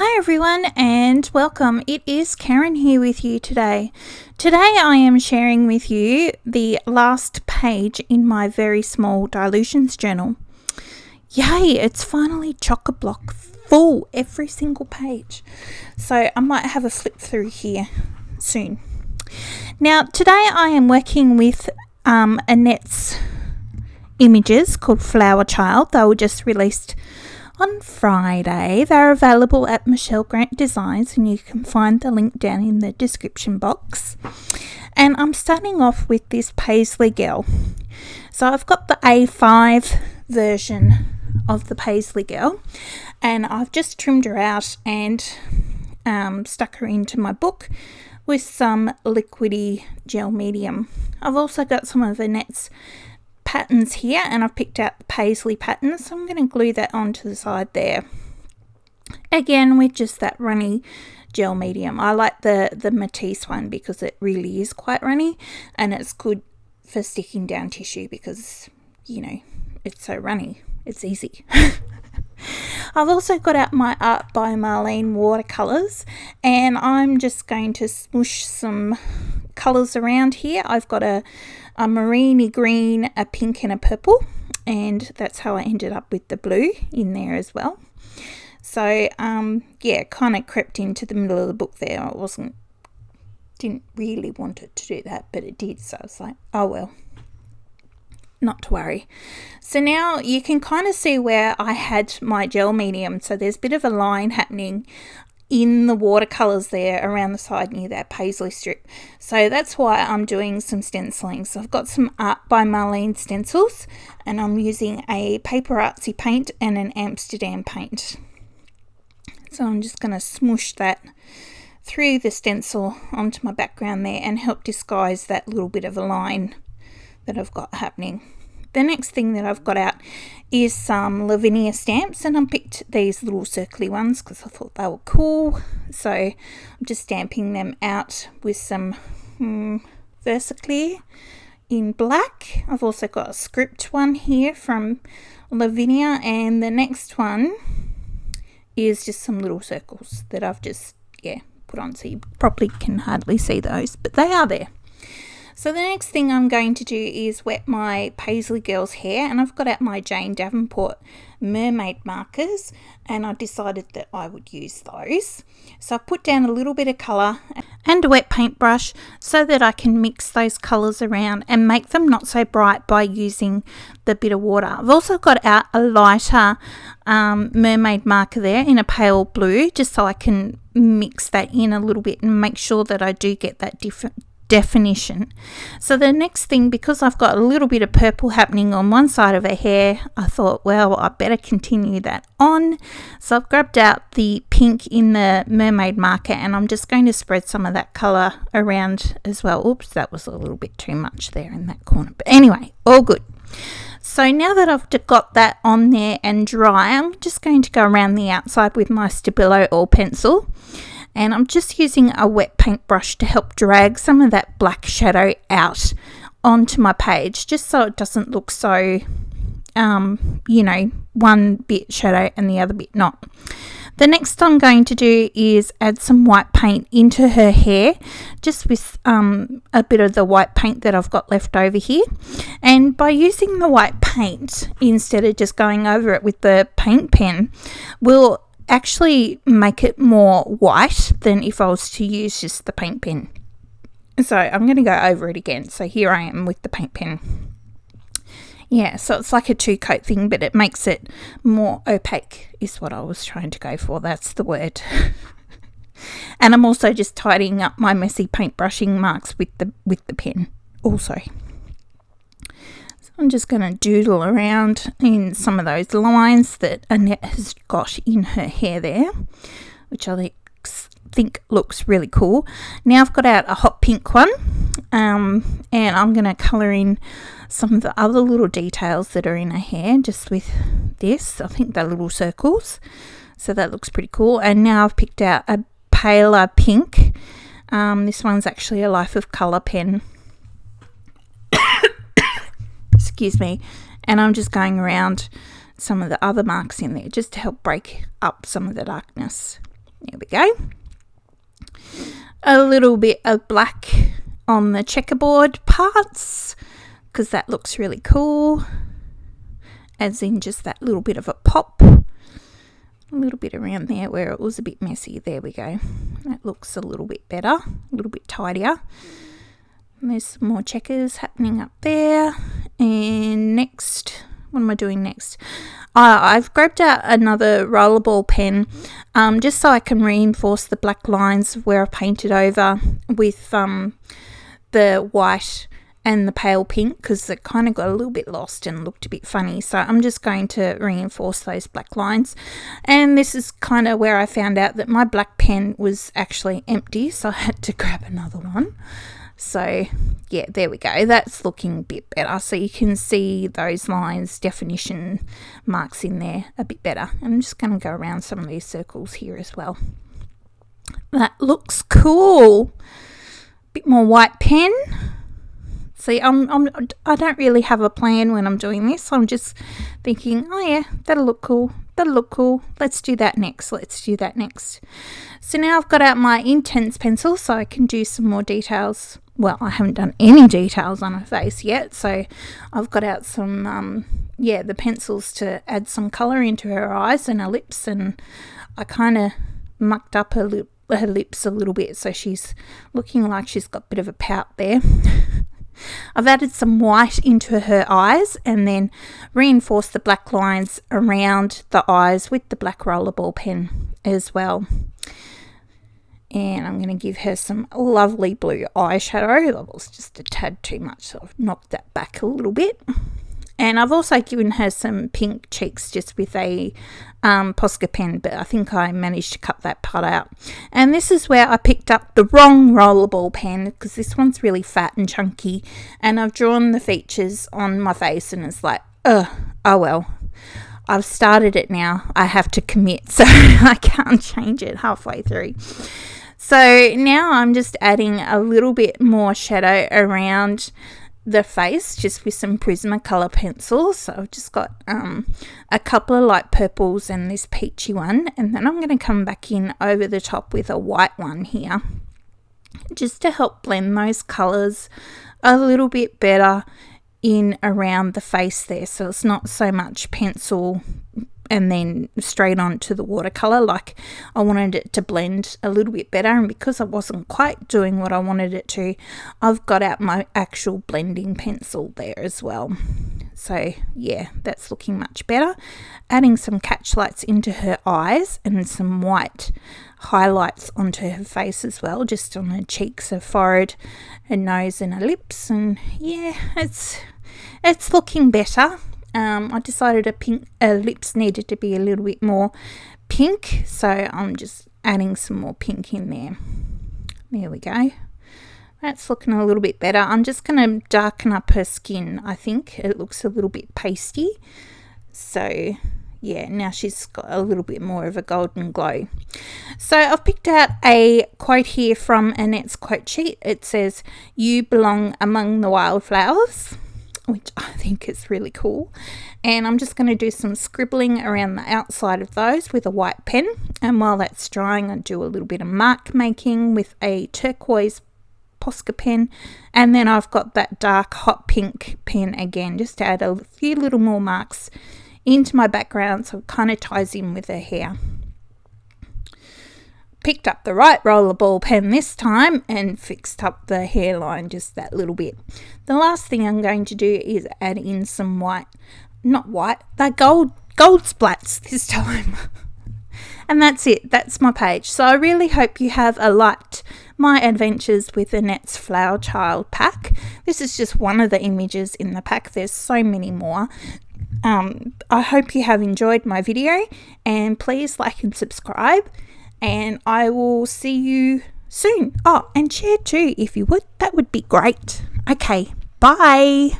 Hi everyone and welcome. It is Karen here with you today. Today I am sharing with you the last page in my very small dilutions journal. Yay, it's finally chock-a-block full, every single page. So I might have a flip through here soon. Now today I am working with Annette's images called Flower Child. They were just released on Friday. They're available at Michelle Grant Designs and you can find the link down in the description box. And I'm starting off with this Paisley Girl. So I've got the A5 version of the Paisley Girl and I've just trimmed her out and stuck her into my book with some liquidy gel medium. I've also got some of Annette's patterns here and I've picked out the Paisley pattern, so I'm going to glue that onto the side there, again with just that runny gel medium. I like the Matisse one because it really is quite runny and it's good for sticking down tissue because, you know, it's so runny, it's easy. I've also got out my Art by Marlene watercolors and I'm just going to smoosh some colors around here. I've got a maroony green, a pink and a purple, and that's how I ended up with the blue in there as well. So yeah, kind of crept into the middle of the book there. I didn't really want it to do that, but it did, so I was like, oh well, not to worry. So now you can kind of see where I had my gel medium, so there's a bit of a line happening in the watercolors there around the side near that paisley strip. So that's why I'm doing some stenciling. So I've got some Art by Marlene stencils and I'm using a Paper Artsy paint and an Amsterdam paint. So I'm just going to smoosh that through the stencil onto my background there and help disguise that little bit of a line that I've got happening. The next thing that I've got out is some Lavinia stamps, and I picked these little circly ones because I thought they were cool. So I'm just stamping them out with some Versaclear in black. I've also got a script one here from Lavinia, and the next one is just some little circles that I've just put on, so you probably can hardly see those, but they are there. So the next thing I'm going to do is wet my Paisley Girl's hair, and I've got out my Jane Davenport mermaid markers and I decided that I would use those. So I put down a little bit of colour and a wet paintbrush so that I can mix those colours around and make them not so bright by using the bit of water. I've also got out a lighter mermaid marker there in a pale blue just so I can mix that in a little bit and make sure that I do get that different definition. So the next thing, because I've got a little bit of purple happening on one side of her hair, I thought, well, I better continue that on. So I've grabbed out the pink in the mermaid marker and I'm just going to spread some of that colour around as well. Oops, that was a little bit too much there in that corner, but anyway, all good. So now that I've got that on there and dry, I'm just going to go around the outside with my Stabilo oil pencil. And I'm just using a wet paintbrush to help drag some of that black shadow out onto my page, just so it doesn't look so, you know, one bit shadow and the other bit not. The next I'm going to do is add some white paint into her hair, just with a bit of the white paint that I've got left over here. And by using the white paint, instead of just going over it with the paint pen, we'll actually make it more white than if I was to use just the paint pen. So I'm going to go over it again. So here I am with the paint pen. Yeah, so it's like a two-coat thing, but it makes it more opaque is what I was trying to go for. That's the word. And I'm also just tidying up my messy paintbrushing marks with the pen also. I'm just going to doodle around in some of those lines that Annette has got in her hair there, which I think looks really cool. Now I've got out a hot pink one, and I'm going to colour in some of the other little details that are in her hair just with this. I think they're little circles, so that looks pretty cool. And now I've picked out a paler pink. This one's actually a Life of Colour pen. Excuse me, and I'm just going around some of the other marks in there just to help break up some of the darkness. There we go. A little bit of black on the checkerboard parts because that looks really cool, as in just that little bit of a pop. A little bit around there where it was a bit messy. There we go. That looks a little bit better, a little bit tidier. And there's some more checkers happening up there. And next, what am I doing next? I've grabbed out another rollerball pen just so I can reinforce the black lines where I painted over with the white and the pale pink, because it kind of got a little bit lost and looked a bit funny. So I'm just going to reinforce those black lines. And this is kind of where I found out that my black pen was actually empty, so I had to grab another one. So yeah, there we go. That's looking a bit better. So you can see those lines, definition marks in there a bit better. I'm just going to go around some of these circles here as well. That looks cool. Bit more white pen. See, I don't really have a plan when I'm doing this. I'm just thinking, oh yeah, that'll look cool. That'll look cool. Let's do that next. Let's do that next. So now I've got out my Intense pencil so I can do some more details. Well, I haven't done any details on her face yet. So I've got out some, the pencils to add some colour into her eyes and her lips. And I kind of mucked up her lips a little bit. So she's looking like she's got a bit of a pout there. I've added some white into her eyes and then reinforced the black lines around the eyes with the black rollerball pen as well. And I'm going to give her some lovely blue eyeshadow. That was just a tad too much, so I've knocked that back a little bit. And I've also given her some pink cheeks just with a Posca pen, but I think I managed to cut that part out. And this is where I picked up the wrong rollerball pen, because this one's really fat and chunky. And I've drawn the features on my face and it's like, oh well. I've started it now. I have to commit, so I can't change it halfway through. So now I'm just adding a little bit more shadow around the face just with some Prismacolor pencils. So I've just got a couple of light purples and this peachy one, and then I'm going to come back in over the top with a white one here just to help blend those colors a little bit better in around the face there, so it's not so much pencil and then straight on to the watercolor. Like, I wanted it to blend a little bit better, and because I wasn't quite doing what I wanted it to, I've got out my actual blending pencil there as well. So yeah, that's looking much better. Adding some catch lights into her eyes and some white highlights onto her face as well, just on her cheeks, her forehead, her nose and her lips. And yeah, it's looking better. I decided her lips needed to be a little bit more pink, so I'm just adding some more pink in there. There we go. That's looking a little bit better. I'm just going to darken up her skin. I think it looks a little bit pasty. So yeah, now she's got a little bit more of a golden glow. So I've picked out a quote here from Annette's quote sheet. It says, "You belong among the wildflowers," which I think is really cool. And I'm just going to do some scribbling around the outside of those with a white pen. And while that's drying, I do a little bit of mark making with a turquoise Posca pen, and then I've got that dark hot pink pen again just to add a few little more marks into my background so it kind of ties in with her hair. Picked up the right rollerball pen this time and fixed up the hairline just that little bit. The last thing I'm going to do is add in some they're gold splats this time. And that's it. That's my page. So I really hope you have liked my adventures with Annette's Flower Child pack. This is just one of the images in the pack. There's so many more. I hope you have enjoyed my video, and please like and subscribe, and I will see you soon. Oh, and share too if you would. That would be great. Okay, bye.